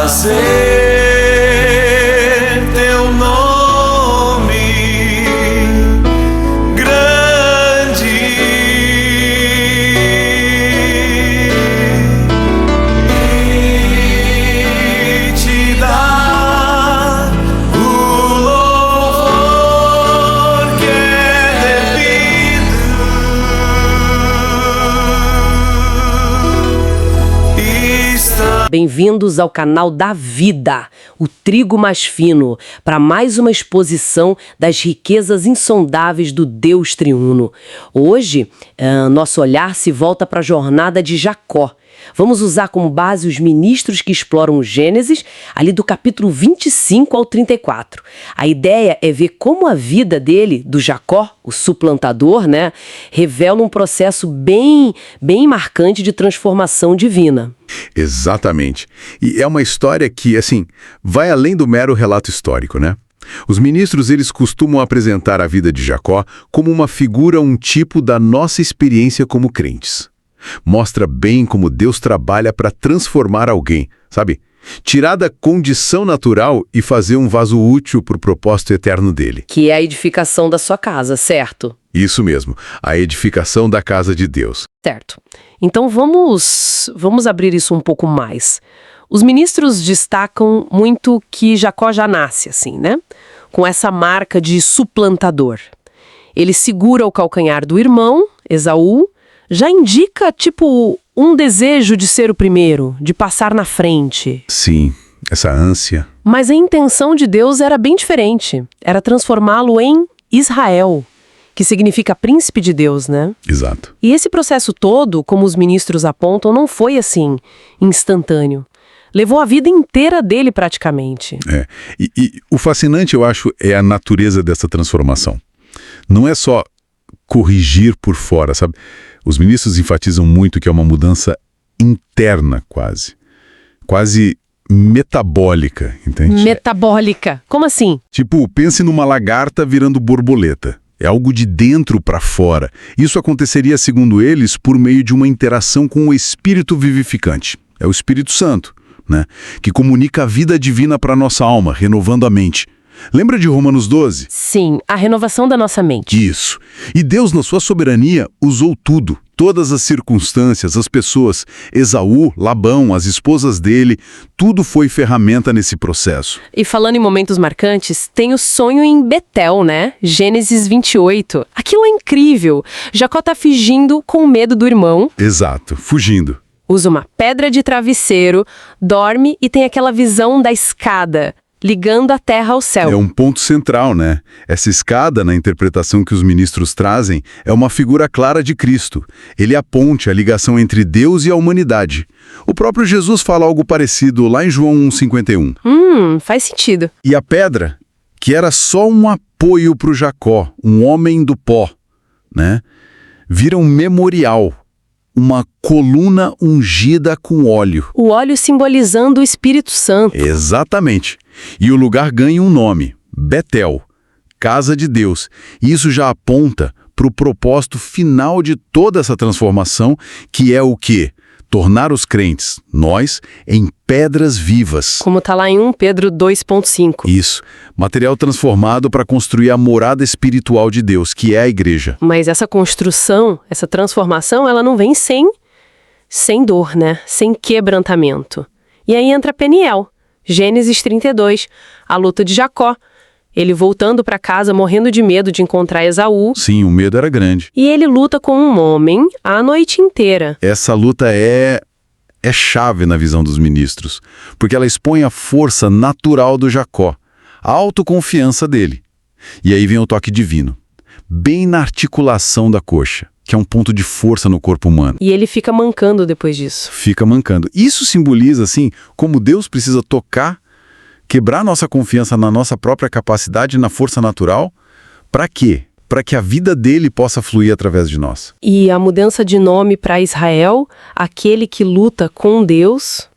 fazer teu nome grande e te dar o louvor que é devido. Bem-vindos ao canal da Vida, o trigo mais fino, para mais uma exposição das riquezas insondáveis do Deus triuno. Hoje, nosso olhar se volta para a jornada de Jacó. Vamos usar como base os ministros que exploram o Gênesis, ali do capítulo 25 ao 34. A ideia é ver como a vida dele, do Jacó, o suplantador, né, revela um processo bem marcante de transformação divina. Exatamente. E é uma história que, assim, vai além do mero relato histórico, né? Os ministros, eles costumam apresentar a vida de Jacó como uma figura, um tipo da nossa experiência como crentes. Mostra bem como Deus trabalha para transformar alguém, sabe? Tirar da condição natural e fazer um vaso útil para o propósito eterno dele. Que é a edificação da sua casa, certo? Isso mesmo, a edificação da casa de Deus. Certo. Então vamos abrir isso um pouco mais. Os ministros destacam muito que Jacó já nasce assim, né? Com essa marca de suplantador. Ele segura o calcanhar do irmão, Esaú, já indica, tipo, um desejo de ser o primeiro, de passar na frente. Sim, essa ânsia. Mas a intenção de Deus era bem diferente. Era transformá-lo em Israel, que significa príncipe de Deus, né? Exato. E esse processo todo, como os ministros apontam, não foi assim, instantâneo. Levou a vida inteira dele praticamente. E o fascinante, eu acho, é a natureza dessa transformação. Não é só corrigir por fora, sabe? Os ministros enfatizam muito que é uma mudança interna, quase metabólica, entende? Metabólica. Como assim? Tipo, pense numa lagarta virando borboleta. É algo de dentro para fora. Isso aconteceria, segundo eles, por meio de uma interação com o Espírito vivificante. É o Espírito Santo, né? Que comunica a vida divina para a nossa alma, renovando a mente. Lembra de Romanos 12? Sim, a renovação da nossa mente. Isso. E Deus, na sua soberania, usou tudo. Todas as circunstâncias, as pessoas, Esaú, Labão, as esposas dele, tudo foi ferramenta nesse processo. E falando em momentos marcantes, tem o sonho em Betel, né? Gênesis 28. Aquilo é incrível. Jacó tá fugindo com medo do irmão. Exato, fugindo. Usa uma pedra de travesseiro, dorme e tem aquela visão da escada, ligando a terra ao céu. É um ponto central, né? Essa escada, na interpretação que os ministros trazem, é uma figura clara de Cristo. Ele é a ponte, a ligação entre Deus e a humanidade. O próprio Jesus fala algo parecido lá em João 1,51. Faz sentido. E a pedra, que era só um apoio para o Jacó, um homem do pó, né? Vira um memorial, uma coluna ungida com óleo. O óleo simbolizando o Espírito Santo. Exatamente. E o lugar ganha um nome, Betel, Casa de Deus. E isso já aponta para o propósito final de toda essa transformação, que é o quê? Tornar os crentes, nós, em pedras vivas. Como está lá em 1 Pedro 2,5. Isso. Material transformado para construir a morada espiritual de Deus, que é a igreja. Mas essa construção, essa transformação, ela não vem sem dor, né? Sem quebrantamento. E aí entra Peniel. Gênesis 32, a luta de Jacó. Ele voltando para casa, morrendo de medo de encontrar Esaú. Sim, o medo era grande. E ele luta com um homem a noite inteira. Essa luta é chave na visão dos ministros, porque ela expõe a força natural do Jacó, a autoconfiança dele. E aí vem o toque divino, bem na articulação da coxa, que é um ponto de força no corpo humano. E ele fica mancando depois disso. Fica mancando. Isso simboliza, assim, como Deus precisa tocar, quebrar nossa confiança na nossa própria capacidade e na força natural. Para quê? Para que a vida dele possa fluir através de nós. E a mudança de nome para Israel, aquele que luta com Deus.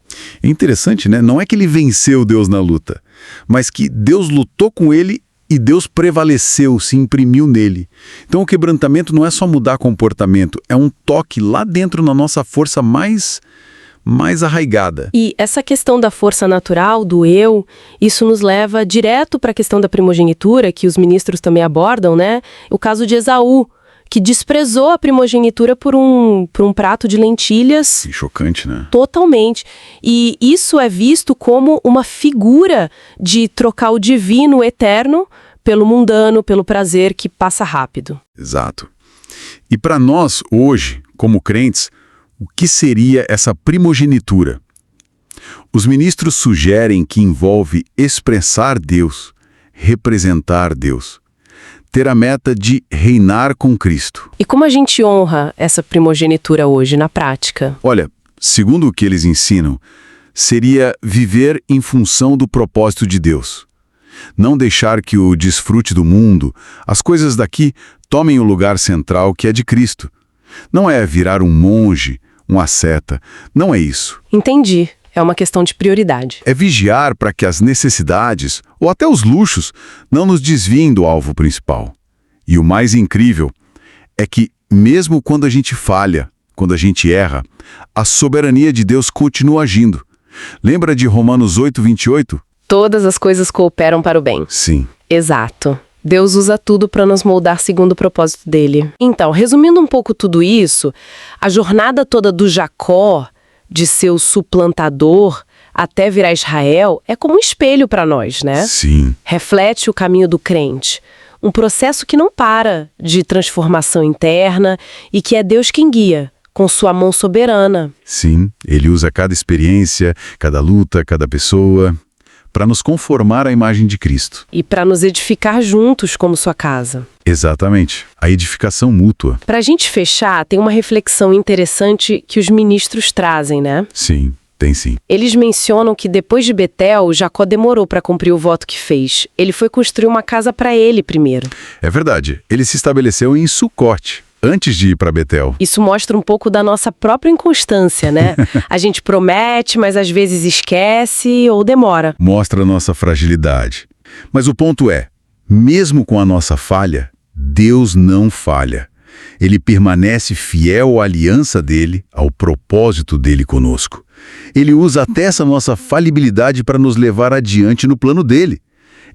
É interessante, né? Não é que ele venceu Deus na luta, mas que Deus lutou com ele e Deus prevaleceu, se imprimiu nele. Então o quebrantamento não é só mudar comportamento, é um toque lá dentro na nossa força mais mais arraigada. E essa questão da força natural, do eu, isso nos leva direto para a questão da primogenitura, que os ministros também abordam, né? O caso de Esaú, que desprezou a primogenitura por um prato de lentilhas. Que chocante, né? Totalmente. E isso é visto como uma figura de trocar o divino, o eterno, pelo mundano, pelo prazer que passa rápido. Exato. E para nós, hoje, como crentes, o que seria essa primogenitura? Os ministros sugerem que envolve expressar Deus, representar Deus, ter a meta de reinar com Cristo. E como a gente honra essa primogenitura hoje, na prática? Olha, segundo o que eles ensinam, seria viver em função do propósito de Deus. Não deixar que o desfrute do mundo, as coisas daqui, tomem o lugar central que é de Cristo. Não é virar um monge, um asceta. Não é isso. Entendi. É uma questão de prioridade. É vigiar para que as necessidades, ou até os luxos, não nos desviem do alvo principal. E o mais incrível é que, mesmo quando a gente falha, quando a gente erra, a soberania de Deus continua agindo. Lembra de Romanos 8:28? Todas as coisas cooperam para o bem. Sim. Exato. Deus usa tudo para nos moldar segundo o propósito dele. Então, resumindo um pouco tudo isso, a jornada toda do Jacó, de ser o suplantador até virar Israel, é como um espelho para nós, né? Sim. Reflete o caminho do crente. Um processo que não para, de transformação interna e que é Deus quem guia, com sua mão soberana. Sim, ele usa cada experiência, cada luta, cada pessoa, para nos conformar à imagem de Cristo. E para nos edificar juntos como sua casa. Exatamente, a edificação mútua. Para a gente fechar, tem uma reflexão interessante que os ministros trazem, né? Sim, tem sim. Eles mencionam que depois de Betel, Jacó demorou para cumprir o voto que fez. Ele foi construir uma casa para ele primeiro. É verdade, ele se estabeleceu em Sucote, antes de ir para Betel. Isso mostra um pouco da nossa própria inconstância, né? A gente promete, mas às vezes esquece ou demora. Mostra a nossa fragilidade. Mas o ponto é, mesmo com a nossa falha, Deus não falha. Ele permanece fiel à aliança dele, ao propósito dele conosco. Ele usa até essa nossa falibilidade para nos levar adiante no plano dele.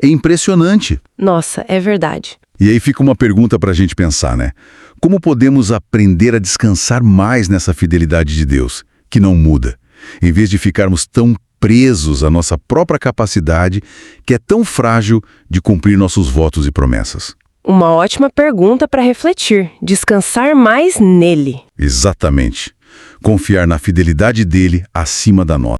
É impressionante. Nossa, é verdade. E aí fica uma pergunta para a gente pensar, né? Como podemos aprender a descansar mais nessa fidelidade de Deus, que não muda, em vez de ficarmos tão presos à nossa própria capacidade, que é tão frágil de cumprir nossos votos e promessas? Uma ótima pergunta para refletir. Descansar mais nele. Exatamente. Confiar na fidelidade dele acima da nossa.